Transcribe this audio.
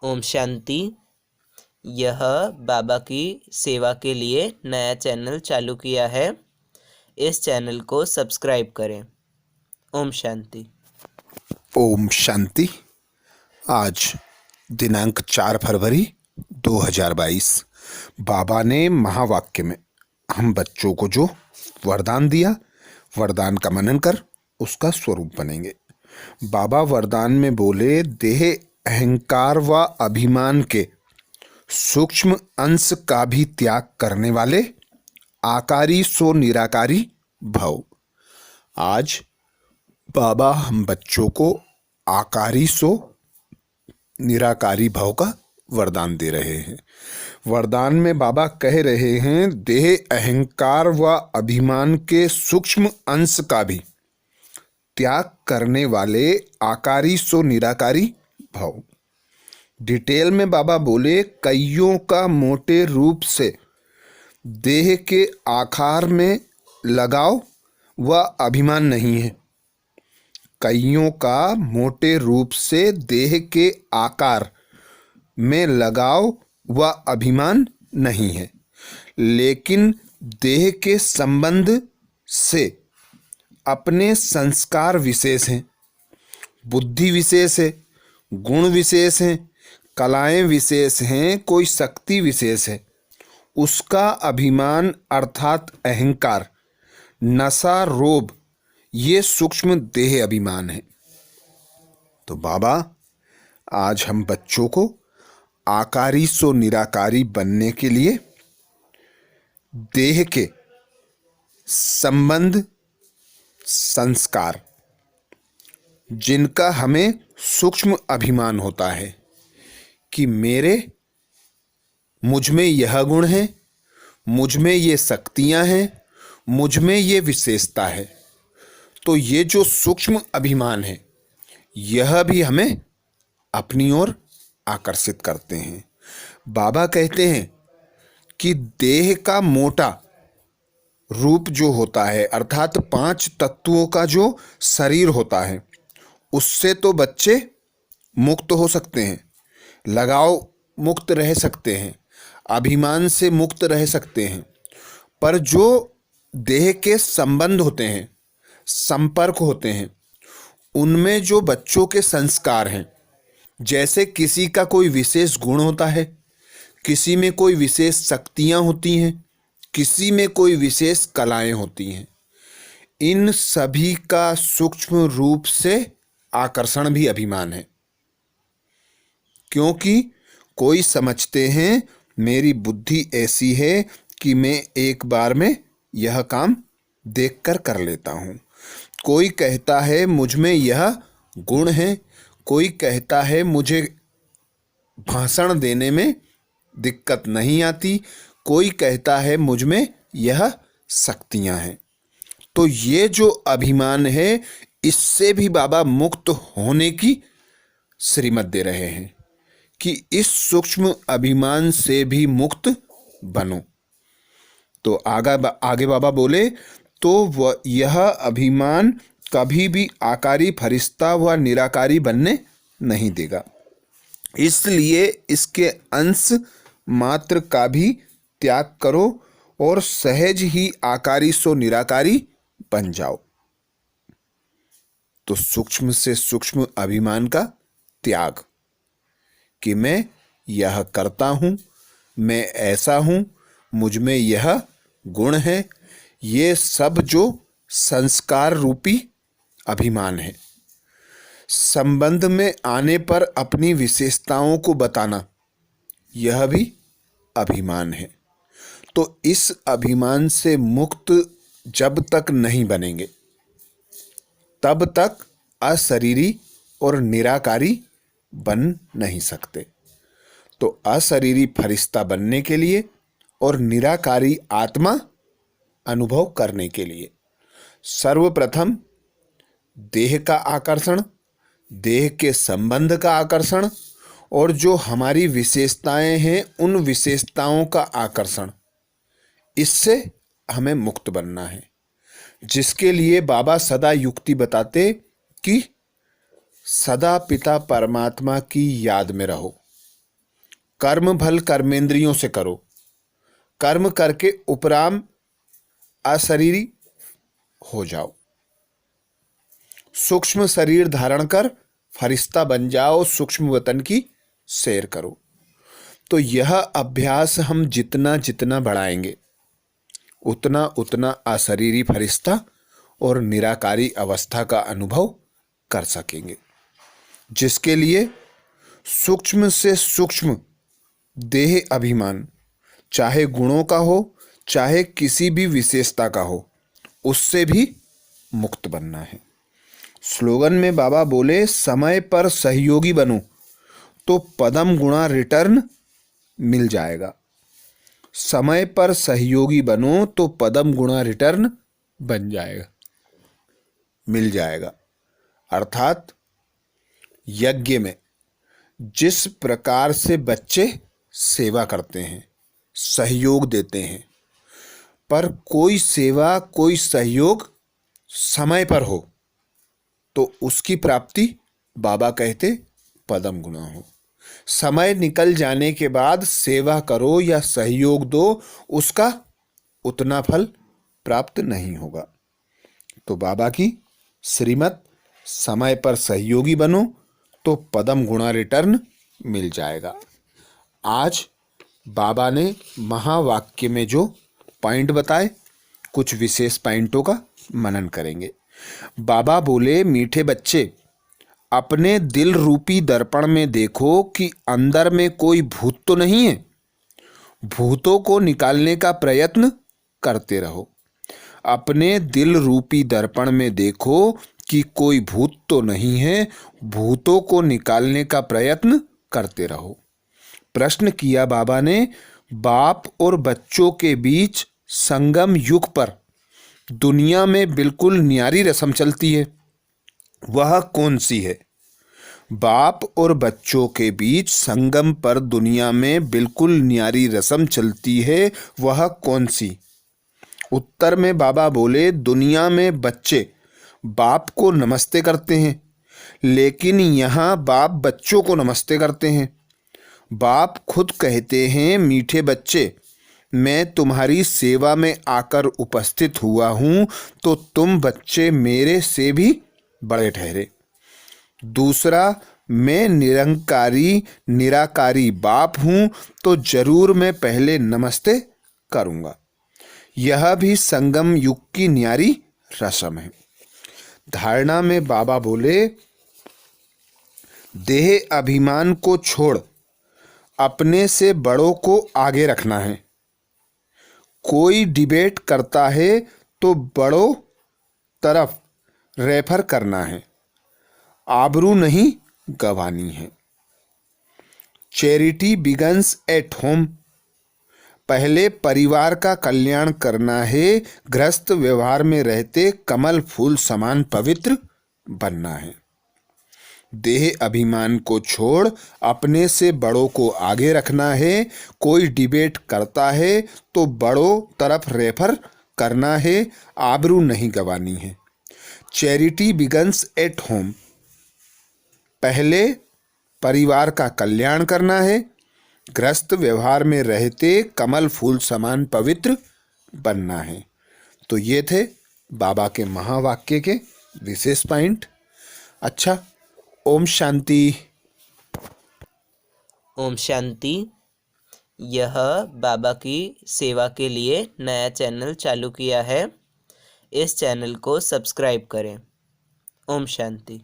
ओम शांति। यह बाबा की सेवा के लिए नया चैनल चालू किया है। इस चैनल को सब्सक्राइब करें। ओम शांति। ओम शांति। आज दिनांक 4 फरवरी 2022 बाबा ने महावाक्य में हम बच्चों को जो वरदान दिया, वरदान का मनन कर उसका स्वरूप बनेंगे। बाबा वरदान में बोले, देह अहंकार व अभिमान के सूक्ष्म अंश का भी त्याग करने वाले आकारी सो निराकारी भव। आज बाबा हम बच्चों को आकारी सो निराकारी भाव का वरदान दे रहे हैं। वरदान में बाबा कह रहे हैं, देह अहंकार व अभिमान के सूक्ष्म अंश का भी त्याग करने वाले आकारी सो निराकारी भाव। डिटेल में बाबा बोले, कईयों का मोटे रूप से देह के आकार में लगाव व अभिमान नहीं है। कईयों का मोटे रूप से देह के आकार में लगाव व अभिमान नहीं है, लेकिन देह के संबंध से अपने संस्कार विशेष हैं, बुद्धि विशेष है, गुण विशेष हैं, कलाएं विशेष हैं, कोई शक्ति विशेष है। उसका अभिमान अर्थात अहंकार, नशा, रोब, ये सूक्ष्म देह अभिमान है। तो बाबा आज हम बच्चों को आकारी सो निराकारी बनने के लिए देह के संबंध, संस्कार, जिनका हमें सूक्ष्म अभिमान होता है कि मुझ में यह गुण है, मुझ में ये शक्तियां हैं, मुझ में ये विशेषता है, तो ये जो सूक्ष्म अभिमान है यह भी हमें अपनी ओर आकर्षित करते हैं। बाबा कहते हैं कि देह का मोटा रूप जो होता है अर्थात 5 तत्वों का जो शरीर होता है, उससे तो बच्चे मुक्त हो सकते हैं, लगाव मुक्त रह सकते हैं, अभिमान से मुक्त रह सकते हैं, पर जो देह के संबंध होते हैं, संपर्क होते हैं, उनमें जो बच्चों के संस्कार हैं, जैसे किसी का कोई विशेष गुण होता है, किसी में कोई विशेष शक्तियां होती हैं, किसी में कोई विशेष कलाएं होती हैं, इन सभी का सूक्ष्म रूप से आकर्षण भी अभिमान है। क्योंकि कोई समझते हैं मेरी बुद्धि ऐसी है कि मैं एक बार में यह काम देखकर कर लेता हूं। कोई कहता है मुझ में यह गुण है, कोई कहता है मुझे भाषण देने में दिक्कत नहीं आती, कोई कहता है मुझ में यह शक्तियां हैं। तो ये जो अभिमान है, इससे भी बाबा मुक्त होने की श्रीमत दे रहे हैं कि इस सूक्ष्म अभिमान से भी मुक्त बनो। तो आगे बाबा बोले, तो यह अभिमान कभी भी आकारी, फरिश्ता व निराकारी बनने नहीं देगा। इसलिए इसके अंश मात्र का भी त्याग करो और सहज ही आकारी सो निराकारी बन जाओ। तो सूक्ष्म से सूक्ष्म अभिमान का त्याग कि मैं यह करता हूं, मैं ऐसा हूं, मुझ में यह गुण है, ये सब जो संस्कार रूपी अभिमान है। संबंध में आने पर अपनी विशेषताओं को बताना, यह भी अभिमान है। तो इस अभिमान से मुक्त जब तक नहीं बनेंगे, तब तक अशरीरी और निराकारी बन नहीं सकते। तो अशरीरी फरिश्ता बनने के लिए और निराकारी आत्मा अनुभव करने के लिए सर्वप्रथम देह का आकर्षण, देह के संबंध का आकर्षण और जो हमारी विशेषताएं हैं उन विशेषताओं का आकर्षण, इससे हमें मुक्त बनना है। जिसके लिए बाबा सदा युक्ति बताते कि सदा पिता परमात्मा की याद में रहो, कर्म भल कर्मेंद्रियों से करो, कर्म करके उपराम अशरीरी हो जाओ, सूक्ष्म शरीर धारण कर फरिश्ता बन जाओ, सूक्ष्म वतन की सैर करो। तो यह अभ्यास हम जितना जितना बढ़ाएंगे उतना उतना अशरीरी फरिश्ता और निराकारी अवस्था का अनुभव कर सकेंगे, जिसके लिए सूक्ष्म से सूक्ष्म देह अभिमान, चाहे गुणों का हो चाहे किसी भी विशेषता का हो, उससे भी मुक्त बनना है। स्लोगन में बाबा बोले, समय पर सहयोगी बनो तो पदम गुणा रिटर्न मिल जाएगा। समय पर सहयोगी बनो तो पदम गुणा रिटर्न बन जाएगा, मिल जाएगा। अर्थात यज्ञ में जिस प्रकार से बच्चे सेवा करते हैं, सहयोग देते हैं, पर कोई सेवा कोई सहयोग समय पर हो तो उसकी प्राप्ति बाबा कहते पदम गुणा हो। समय निकल जाने के बाद सेवा करो या सहयोग दो, उसका उतना फल प्राप्त नहीं होगा। तो बाबा की श्रीमत, समय पर सहयोगी बनो तो पदम गुणा रिटर्न मिल जाएगा। आज बाबा ने महावाक्य में जो पॉइंट बताए, कुछ विशेष पॉइंटों का मनन करेंगे। बाबा बोले, मीठे बच्चे, अपने दिल रूपी दर्पण में देखो कि अंदर में कोई भूत तो नहीं है। भूतों को निकालने का प्रयत्न करते रहो। अपने दिल रूपी दर्पण में देखो कि कोई भूत तो नहीं है, भूतों को निकालने का प्रयत्न करते रहो। प्रश्न किया बाबा ने, बाप और बच्चों के बीच संगम युग पर दुनिया में बिल्कुल न्यारी रस्म चलती है, वह कौन सी है? बाप और बच्चों के बीच संगम पर दुनिया में बिल्कुल न्यारी रस्म चलती है, वह कौन सी? उत्तर में बाबा बोले, दुनिया में बच्चे बाप को नमस्ते करते हैं, लेकिन यहाँ बाप बच्चों को नमस्ते करते हैं। बाप खुद कहते हैं, मीठे बच्चे, मैं तुम्हारी सेवा में आकर उपस्थित हुआ हूँ तो तुम बच्चे मेरे से भी बड़े ठहरे। दूसरा, मैं निरंकारी निराकारी बाप हूँ तो जरूर मैं पहले नमस्ते करूँगा। यह भी संगम युग की न्यारी रस्म है। धारणा में बाबा बोले, देह अभिमान को छोड़ अपने से बड़ों को आगे रखना है। कोई डिबेट करता है तो बड़ों तरफ रेफर करना है, आबरू नहीं गंवानी है। चैरिटी बिगन्स एट होम, पहले परिवार का कल्याण करना है, गृहस्थ व्यवहार में रहते कमल फूल समान पवित्र बनना है। देह अभिमान को छोड़ अपने से बड़ों को आगे रखना है। कोई डिबेट करता है तो बड़ों तरफ रेफर करना है, आबरू नहीं गंवानी है। चैरिटी बिगन्स एट होम, पहले परिवार का कल्याण करना है, गृहस्थ व्यवहार में रहते कमल फूल समान पवित्र बनना है। तो ये थे बाबा के महावाक्य के विशेष पॉइंट। अच्छा, ओम शांति। ओम शांति। यह बाबा की सेवा के लिए नया चैनल चालू किया है, इस चैनल को सब्सक्राइब करें। ओम शांति।